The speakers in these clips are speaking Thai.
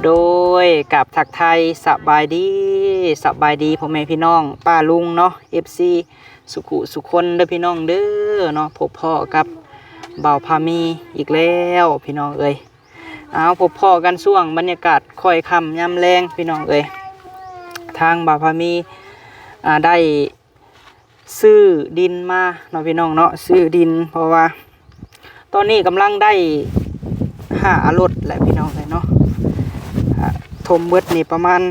โดยกับทักไทยสบายดีพ่อแม่พี่น้องป้าลุงเนาะ FC สุขุสุคนเด้อพี่น้องเด้อเนาะพบพ่อกับบ่าวพามีอีกแล้วพี่น้องเอ้ยเอาพบพ่อกันช่วงบรรยากาศค่อยค่ำยามแรงพี่น้องเอ้ยทางบ่าวพามีได้ซื้อดินมาเนาะพี่น้องเนาะซื้อดินเพราะว่าตอนนี้กำลังได้หารถแหละพี่น้องเลยเนาะทมเบิดนี่ประมาณ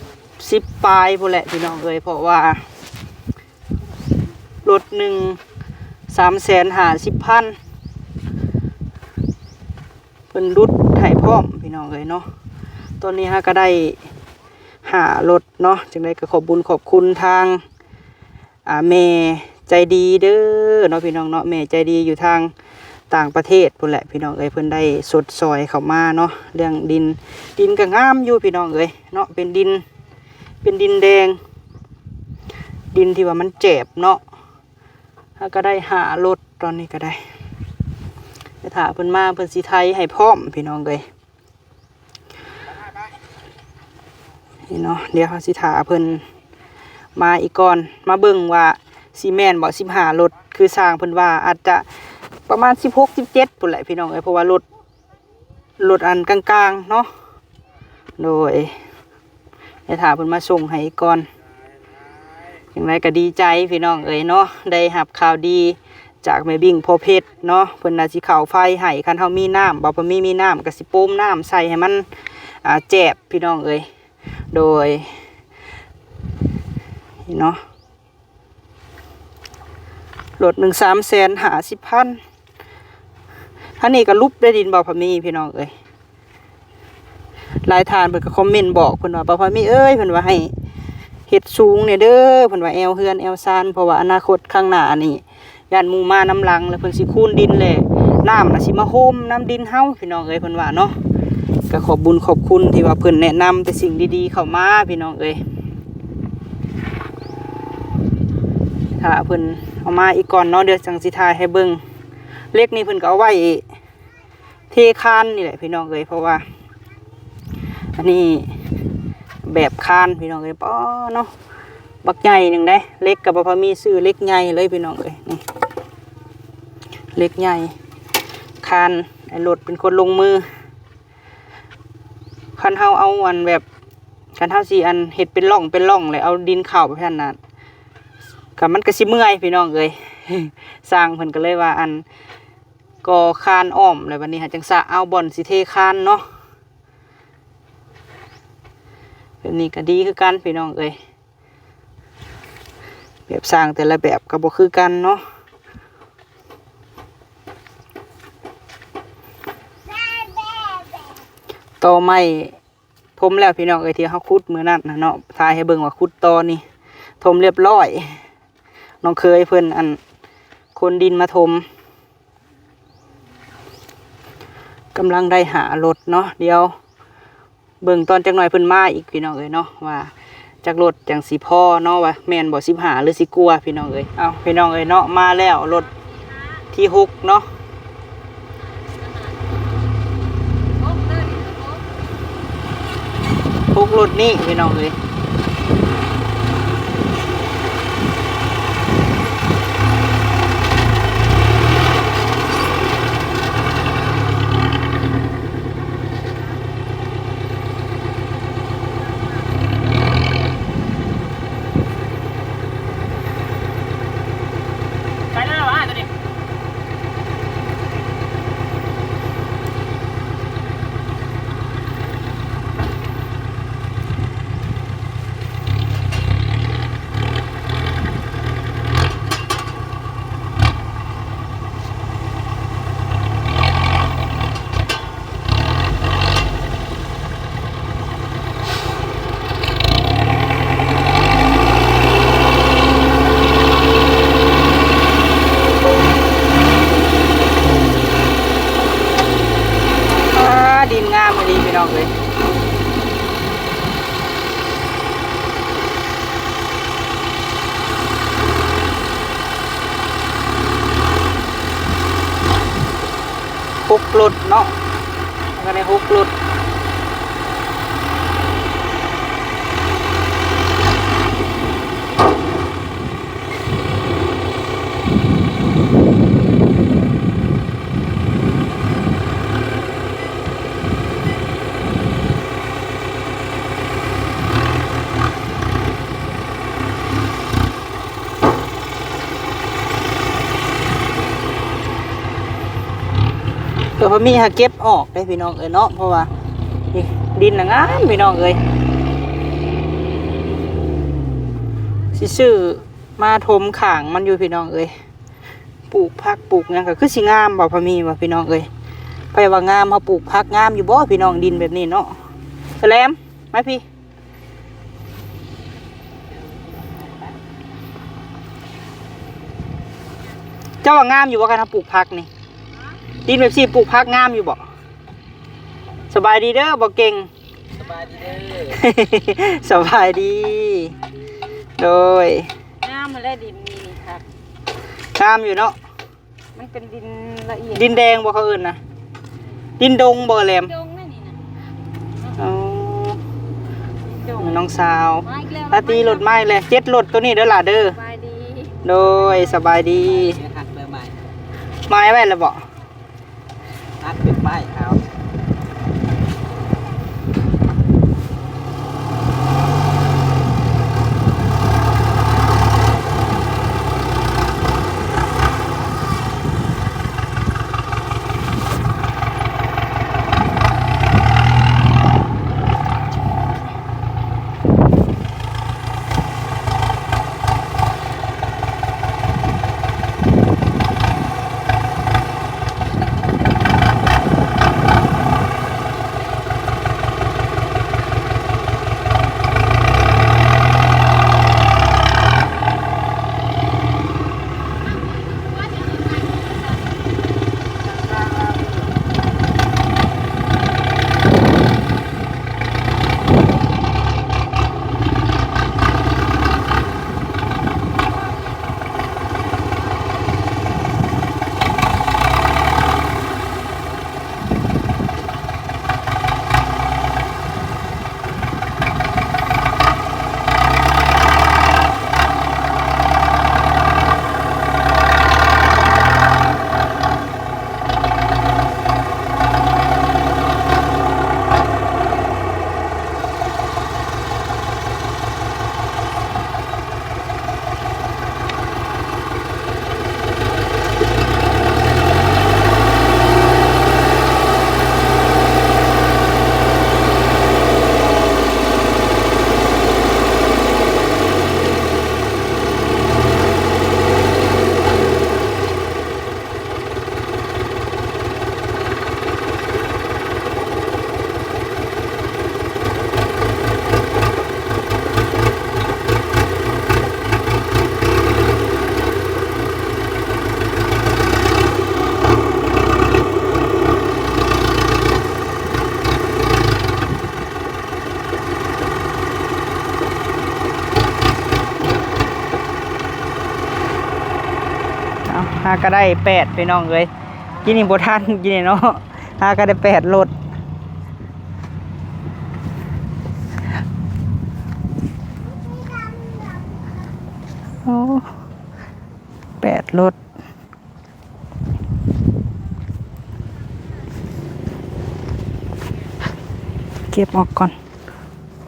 10ปลายพอแหละพี่น้องเลยเพราะว่ารถหนึ่ง350,000เพิ่นรุดไถพร้อมพี่น้องเลยเนาะตอนนี้ฮะก็ได้หารถเนาะจึงได้ก็ขอบบุญขอบคุณทางแม่ใจดีเด้อเนาะพี่น้องเนาะแม่ใจดีอยู่ทางต่างประเทศพุ่นแหละพี่น้องเอ้ยเพิ่นได้สดซอยเข้ามาเนาะเรื่องดินก็งามอยู่พี่น้องเอ้ยเนาะเป็นดินแดงดินที่ว่ามันเจ็บเนาะแล้วก็ได้หารถตอนนี้ก็ได้จะถาเพิ่นมาเพิ่นสิไทยให้พร้อมพี่น้องเอ้ยนี่เนาะเดี๋ยวเขาสิถาเพิ่นมาอีกก่อนมาเบิ่งว่าซีเมนต์บ่15รถคือสร้างเพิ่นว่าอาจจะประมาณ16-17ปุ่นแหละพี่น้องเอ้ยเพราะว่ารถอันกลางๆเนาะโดยจะถาเพิ่นมาส่งให้ก่อนอย่างไรก็ดีใจพี่น้องเอ้ยเนาะได้รับข่าวดีจากแม่บิ่งพ่อเพชรเนาะเพิ่นน่ะสิเข้าไฟให้คันเฮามีน้ำบ่พอมีน้ำก็สิโป้มน้ำใส่ให้มันแจ็บพี่น้องเอ้ยโดยเนาะรถ1,350,000ท่านนี้ก็ลุบได้ดินบ่พอมีพี่น้องเอ้ยหลายทานเพิ่นก็คอมเมนต์บอกเพิ่นว่าบ่พอมีเอ้ยเพิ่นว่าให้เฮ็ดสูงเนี่ยเด้อเพิ่นว่าแอวเฮือนแอวซานเพราะว่าอนาคตข้างหน้านี่ย่านหมู่มาน้ำลังแล้วเพิ่นสิคูนดินแหละน้ำน่ะสิมาโฮมน้ำดินเฮาพี่น้องเอ้ยเพิ่นว่าเนาะก็ขอบบุญขอบคุณที่ว่าเพิ่นแนะนำแต่สิ่งดีๆเข้ามาพี่น้องเอ้ยถ้าเพิ่นเอามาอีกก่อนเนาะเดี๋ยวจังสิถ่ายให้เบิ่งเล็กนี่เพิ่นก็เอาไว้เทคานนี่แหละพี่น้องเอ้ยเพราะว่าอันนี้แบบคานพี่น้องเอ้ยป้อเนาะบักใหญ่หนึ่งได้เล็กกับบ่พอมีซื้อเล็กใหญ่เลยพี่น้องเอ้ยนี่เล็กใหญ่คานไอ้รถเป็นคนลงมือคันเฮาเอาอันแบบคันเฮาสิอันเฮ็ดเป็นร่องเลยเอาดินเข้าไปพันนั้นก็มันก็สิเมื่อยพี่น้องเอ้ยสร้างเพิ่นก็เลยว่าอันก็คานอ้อมเลยวันนี้หาจังสะเอาบ่อนสิเทคานเนาะแบบนี้ก็ดีคือกันพี่น้องเอ้ยแบบสร้างแต่ละแบบก็บ่คือกันเนาะต่อไม้ทมแล้วพี่น้องเอ้ยที่เฮาขุดมื้อนั้นนะเนาะถ่ายให้เบิ่งว่าขุดตอนี่ทมเรียบร้อยน้องเคยเพิ่นอันคนดินมาทมกำลังได้หารถเนาะเดี๋ยวเบิ่งตอนจักหน่อยเพิ่นมาอีกพี่น้องเอ้ยเนาะว่าจักรถจังสิพ่อเนาะว่าแม่นบ่15หรือสิกลัวพี่น้องเอ้ยเอาพี่น้องเอ้ยเนาะมาแล้วรถที่6เนาะ6รถนี้พี่น้องเอ้ยดินงามดีพี่น้องเลย 6 รถเนาะก็ได้6 รถ อมีหาเก็บออกได้พี่น้องเอ้ยเนาะเพราะว่านี่ดินน่ะงามพี่น้องเอ้ยสิซื้อมาถมข้างมันอยู่พี่น้องเอ้ยปลูกผักปลูกหยังก็คือสิงามบ่พอมีว่าพี่น้องเอ้ยไปว่างามเฮาปลูกผักงามอยู่บ่พี่น้องดินแบบนี้เนาะแสลมมาพี่เจ้าว่างามอยู่บ่กันทำปลูกผักนี่ดินแบบสิปลูกผักงามอยู่บ่สบายดีเด้อบ่เก่งสบายดีเด้อ สบายดีโดย น้ำมันได้ดินนี่ครับ งามอยู่เนาะมันเป็นดินละเอียดดินแดงบ่เขาเอื่นนะดินดงบ่แหลมดงนั่นนี่นะ อ๋อ ดง น้องสาว มาอีกแล้ว ตาตีรถไม้เลยเจ็ดรถตัวนี้เด้อล่ะเด้อ สบายดี โดยสบายดี เสียหักเบอร์ใหม่ ไม้ไว้แล้วบ่ หักเป็นป้ายขาว หาก็ได้8พี่น้องเอ้ยกินนี่บ่ทันกินนี่เนาะหาก็ได้8รถโอ้8รถเก็บออกก่อน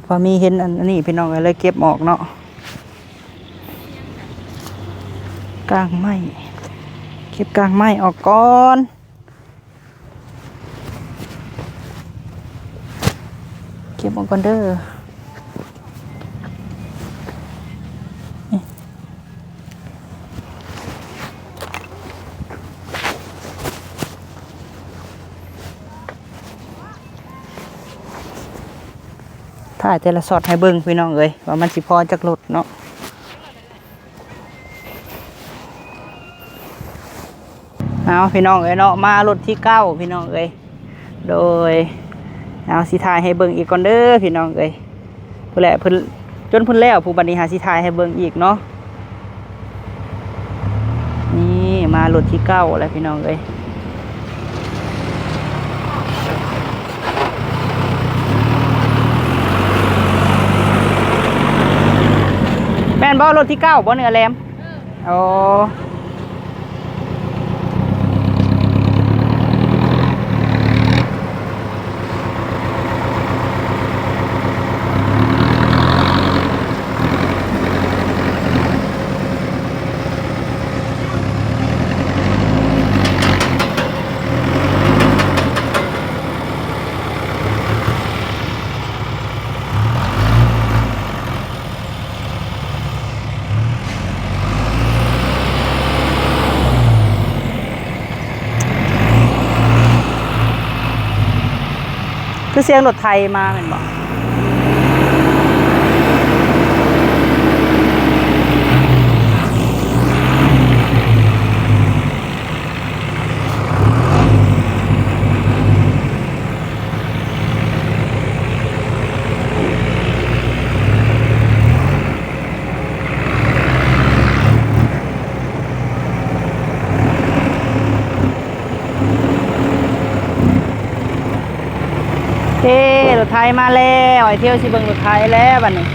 พอมีเห็นอันนี้พี่น้องเลยเก็บออกเนาะกลางไม้เก็บกลางไม้ออกก่อนเก็บออกก่อนเด้อถ่ายแต่ละสอดให้เบิ่งพี่น้องเอ้ยว่ามันสิพอจักรถเนาะเอาพี่น้องเอ้ยเนาะมารถที่9พี่น้องเอ้ยโดยเอาสิถ่ายให้เบิ่งอีกก่อนเด้อพี่น้องเอ้ยผู้แหละเพิ่นจนเพิ่นแล้วผู้บัดนี้หาสิถ่ายให้เบิ่งอีกเนาะนี่มารถที่9แล้วพี่น้องเอ้ยแม่นบ่รถที่9บ่เนื้อแหลมอ๋อ คือเสียงรถไทยมาแม่นบ่รถไทยมาแล้วไอเที่ยวสิเบิ่งรถไทยแล้วบัดนี้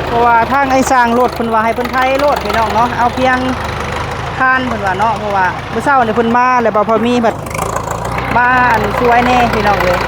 เพราะว่าทางไอ้สร้างรถเพิ่นว่าให้เพิ่นไทยรถพี่น้องเนาะเอาเพียงคานเพิ่นว่าเนาะเพราะว่าเมื่อเช้านี่เพิ่นมาแล้วบ่พอมีบัดบ้านสวยแน่พี่น้องเลย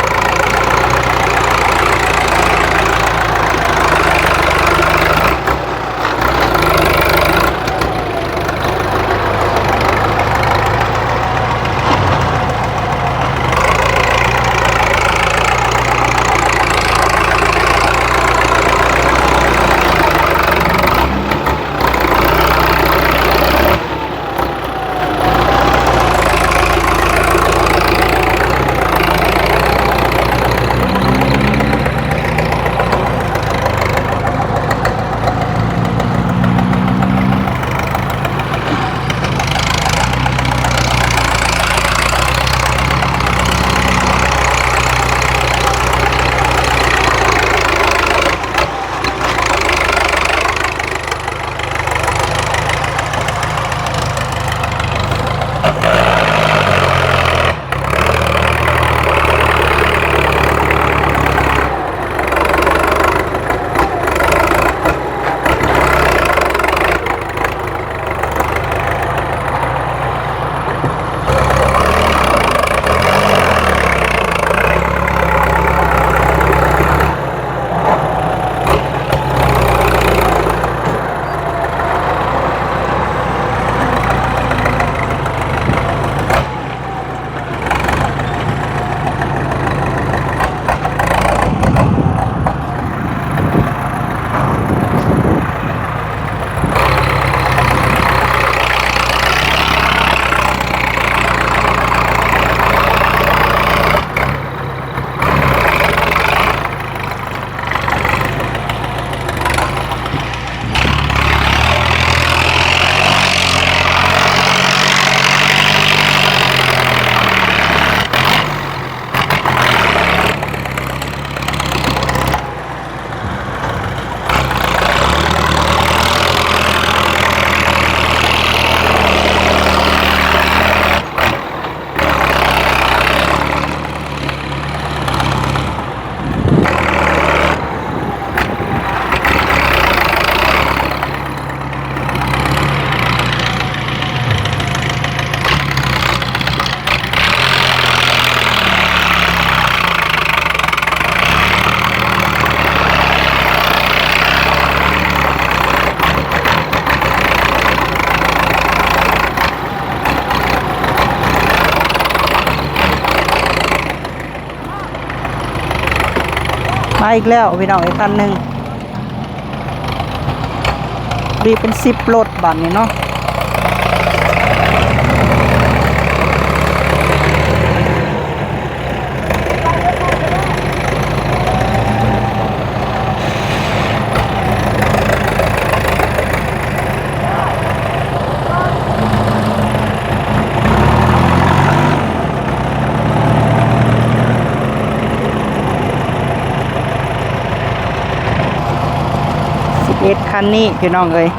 มาอีกแล้วพี่น้องอีกคันหนึ่งรีเป็น10 รถบัดนี้เนาะ11 คันนี้พี่น้องเอ้ย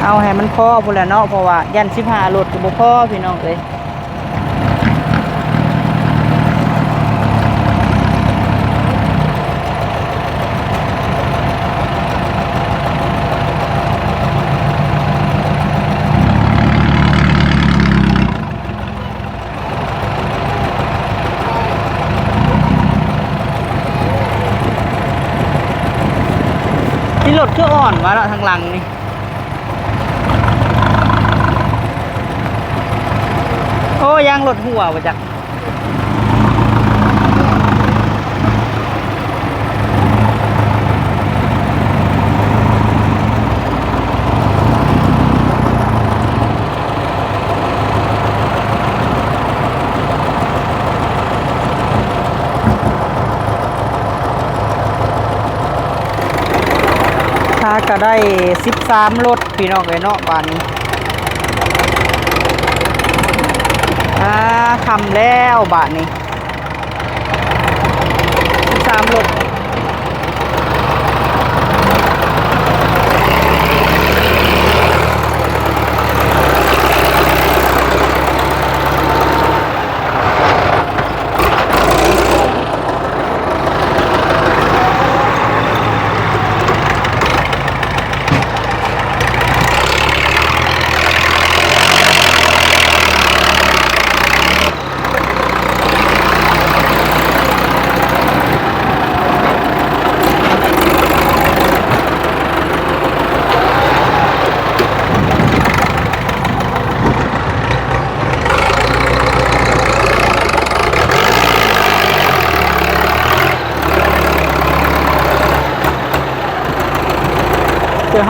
เอาให้มันพอพุ่นแหละเนาะเพราะว่ายัน15รถก็บ่พอพี่น้องเอ้ยที่รถคืออ่อนวะเนาะทางหลังนี่โอ้ยางรถหัวบ่จักถ้าก็ได้13รถพี่น้องเอ้ยเนาะบ้านนี้คำแล้วบาทนี้13รถ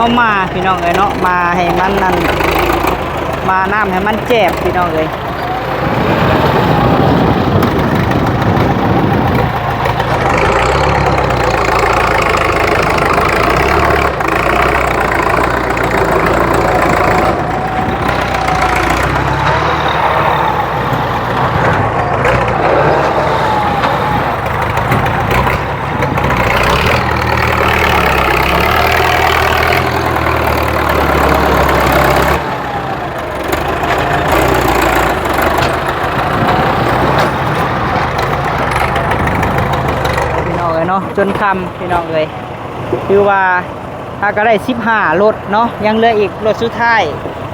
เฮามาพี่น้องเอ้ยเนาะมาให้มันนั่นมาน้ำให้มันแจ็บพี่น้องเอ้ยเนาะจนคำพี่น้องเลยคือว่าถ้าก็ได้15รถเนาะยังเหลืออีกรถสุดท้าย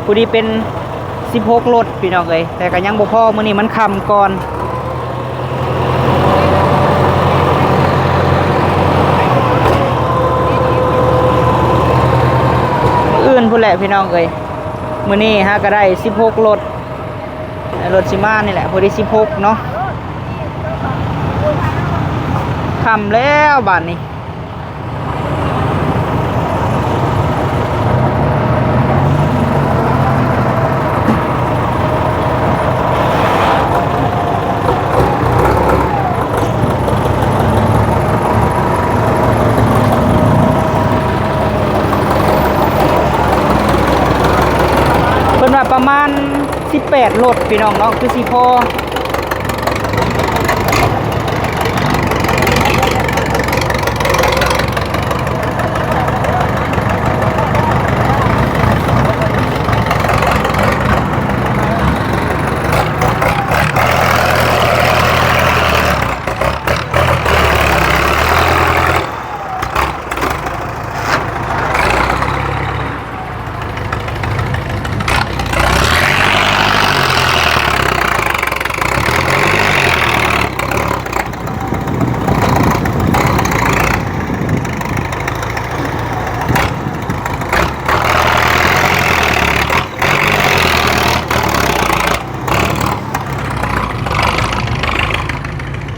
พอดีเป็น16รถพี่น้องเลยแต่ก็ยังบ่พอมื้อนี้มันคำก่อนอื่นพุ่นแหละพี่น้องเลยมื้อนี้ฮะก็ได้16รถรถสิมานี่แหละพอดี16เนาะคำแล้วบ้านนี้เพิ่นว่าประมาณ18รถพี่น้องเนาะคือสิพอ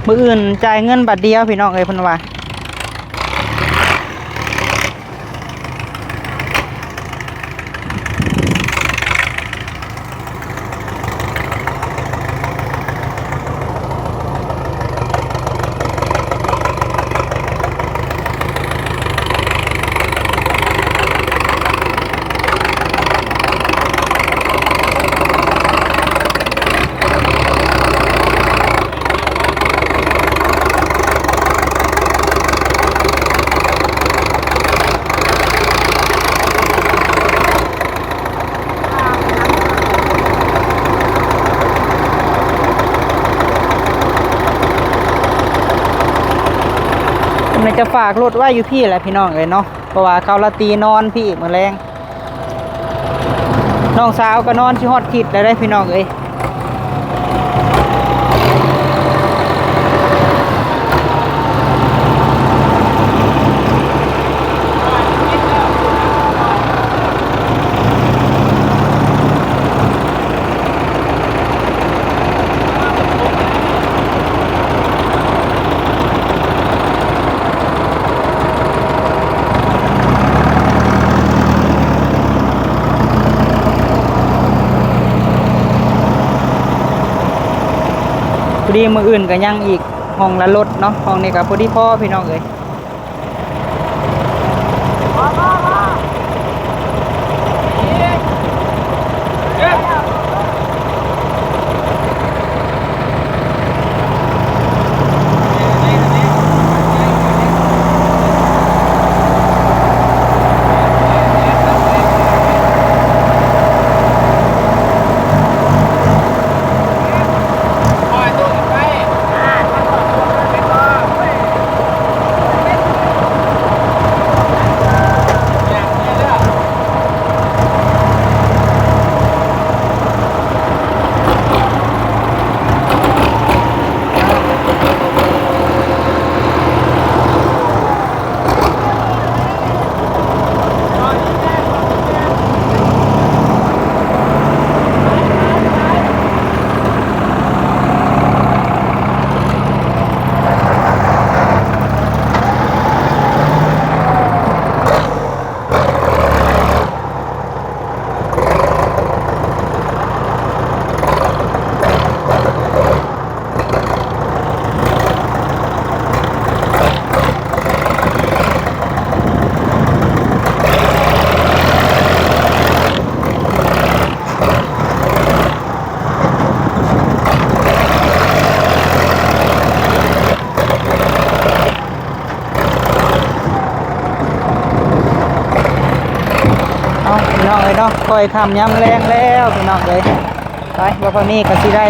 มื้ออื่นจ่ายเงินบัตรเดียวพี่น้องเอ้ยเพิ่นว่า น่ะจะฝากรถไว้อยู่พี่แหละพี่น้องเอ้ยเนาะเพราะว่าเขาละตีนอนพี่มื้อแรงน้องสาวก็นอนที่ฮอดทิศแล้วได้พี่น้องเอ้ยพอดีมืออื่นก็ยังอีกห้องละรถเนาะห้องนี้ก็พอดีพ่อพี่น้องเอ้ยพี่น้องเอ้ยเนาะคอยคำย้ำแรงแล้วพี่น้องเอ้ยไปว่าพอนี้ก็สิได้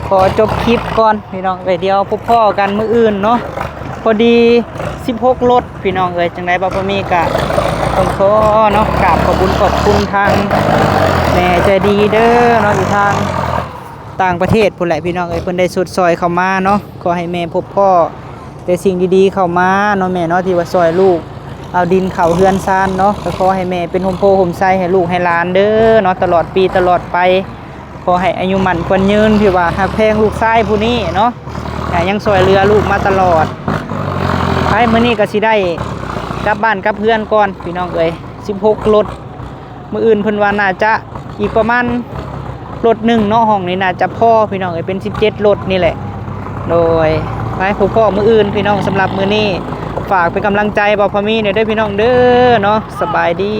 ขอจบคลิปก่อนพี่น้องเอ้ยเดียวพบพ่อกันมื้ออื่นเนาะพอดี16รถพี่น้องเอ้ยจังไดบ่พอมีก็ต้องขอเนาะกราบขอบคุณทางแม่ใจดีเด้อเนาะอยู่ทางต่างประเทศพุ่นแหละพี่น้องเอ้ยเพิ่นได้สุดซอยเข้ามาเนาะขอให้แม่พบพ่อแต่สิ่งดีๆเข้ามาเนาะแม่เนาะที่ว่าซอยลูกเอาดินเข่าเฮือนซานเนาะก็ขอให้แม่เป็นโฮมโพโฮมไซให้ลูกให้หลานเด้อเนาะตลอดปีตลอดไปขอให้อายุมั่นควรยืนที่ว่าหักแพงลูกชายผู้นี้เนาะยังซอยเรือลูกมาตลอดไปมื้อนี้ก็สิได้กลับบ้านกลับเพื่อนก่อนพี่น้องเอ้ย16รถมื้ออื่นเพิ่นว่าน่าจะอีกประมาณรถ1เนาะห้องนี้น่าจะพอพี่น้องเอ้ยเป็น17รถนี่แหละโดยไปพบพ่อมื้ออื่นพี่น้องสำหรับมื้อนี้ฝากเป็นกำลังใจบอกพอมีเนี่ยด้วยพี่น้องเด้อเนาะสบายดี